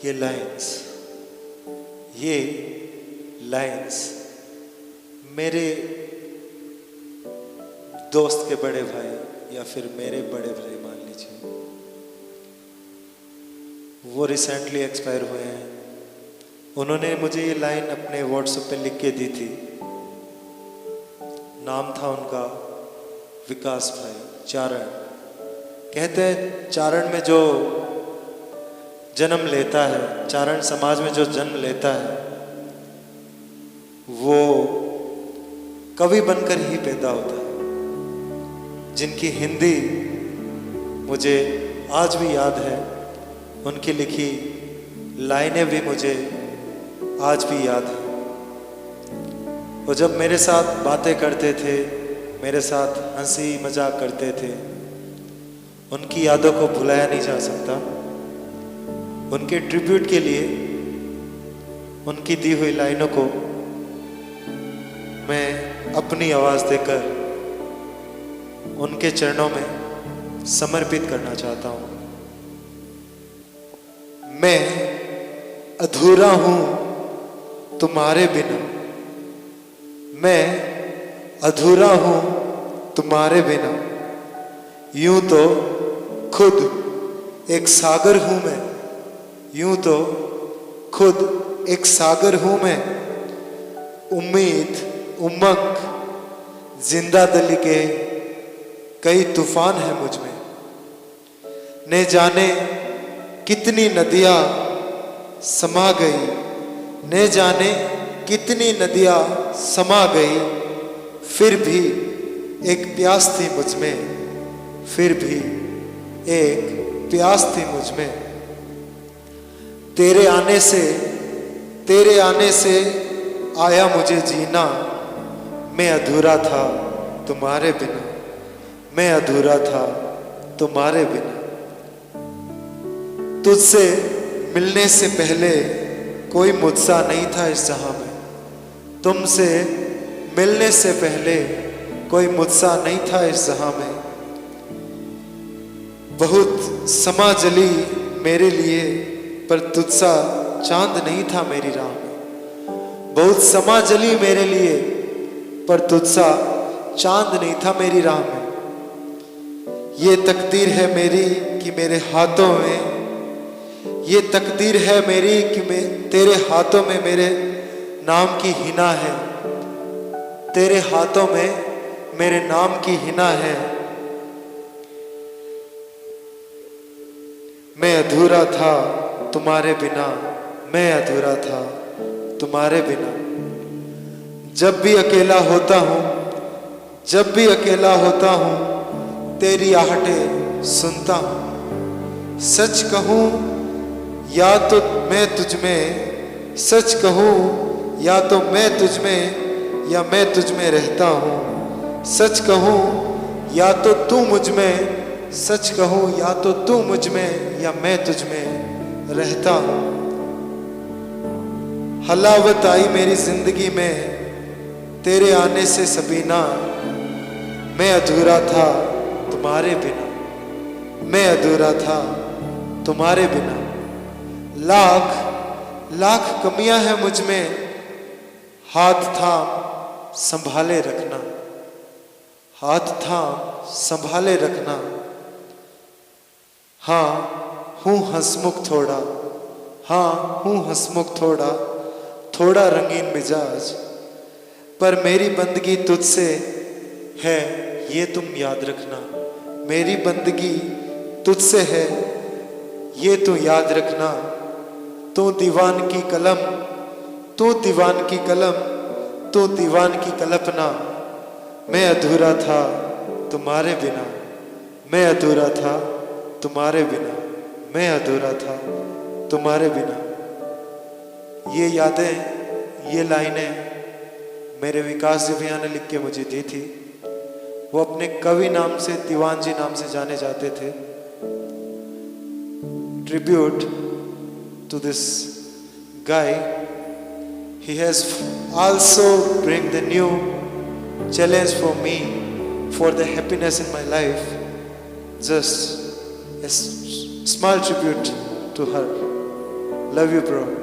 ये लाइंस मेरे दोस्त के बड़े भाई या फिर मेरे बड़े भाई मान लीजिए, वो रिसेंटली एक्सपायर हुए हैं। उन्होंने मुझे ये लाइन अपने व्हाट्सएप पे लिख के दी थी। नाम था उनका विकास भाई चारण। कहते हैं चारण में जो जन्म लेता है, चारण समाज में जो जन्म लेता है, वो कवि बनकर ही पैदा होता है। जिनकी हिंदी मुझे आज भी याद है, उनकी लिखी लाइनें भी मुझे आज भी याद है। वो जब मेरे साथ बातें करते थे, मेरे साथ हंसी मजाक करते थे, उनकी यादों को भुलाया नहीं जा सकता। उनके ट्रिब्यूट के लिए उनकी दी हुई लाइनों को मैं अपनी आवाज देकर उनके चरणों में समर्पित करना चाहता हूं। मैं अधूरा हूं तुम्हारे बिना, मैं अधूरा हूं तुम्हारे बिना। यूं तो खुद एक सागर हूं मैं, यूं तो खुद एक सागर हूं मैं। उम्मीद उमंग जिंदा दिली के कई तूफान है मुझ में। ने जाने कितनी नदियां समा गई, ने जाने कितनी नदियां समा गई, फिर भी एक प्यास थी मुझ में, फिर भी एक प्यास थी मुझ में। तेरे आने से आया मुझे जीना। मैं अधूरा था तुम्हारे बिना, मैं अधूरा था तुम्हारे बिना। तुझसे मिलने से पहले कोई मुझसा नहीं था इस जहां में, तुमसे मिलने से पहले कोई मुझसा नहीं था इस जहां में। बहुत समा जली मेरे लिए, पर तुझसा चांद नहीं था मेरी राह में। बहुत समा जली मेरे लिए, पर तुझसा चांद नहीं था मेरी राह में। ये तकदीर है मेरी कि मेरे हाथों में, ये तकदीर है मेरी कि तेरे हाथों में मेरे नाम की हिना है, तेरे हाथों में मेरे नाम की हिना है। मैं अधूरा था तुम्हारे बिना, मैं अधूरा था तुम्हारे बिना। जब भी अकेला होता हूं, जब भी अकेला होता हूं, तेरी आहटें सुनता हूं। सच कहूं या तो मैं तुझ में, सच कहूं या तो मैं तुझ में, या मैं तुझ में रहता हूं। सच कहूं या तो तू मुझ में, सच कहूं या तो तू मुझ में, या मैं तुझ में रहता हूं। हलावत आई मेरी जिंदगी में तेरे आने से सबीना। मैं अधूरा था तुम्हारे बिना, मैं अधूरा था तुम्हारे बिना। लाख लाख कमियां हैं मुझ में, हाथ थाम संभाले रखना, हाथ थाम संभाले रखना। हाँ हूं हंसमुख थोड़ा, हाँ हूं हंसमुख थोड़ा, थोड़ा रंगीन मिजाज, पर मेरी बंदगी तुझसे है ये तुम याद रखना। मेरी बंदगी तुझसे है ये तू याद रखना। तू दीवान की कलम, तू दीवान की कलम, तू दीवान की कल्पना। मैं अधूरा था तुम्हारे बिना, मैं अधूरा था तुम्हारे बिना, मैं अधूरा था तुम्हारे बिना। ये यादें, ये लाइनें मेरे विकास जी भैया ने लिख के मुझे दी थी। वो अपने कवि नाम से, दीवान जी नाम से जाने जाते थे। Tribute to this guy, he has also bring the new challenge for me, for the happiness in my life. Just a small tribute to her. Love you bro.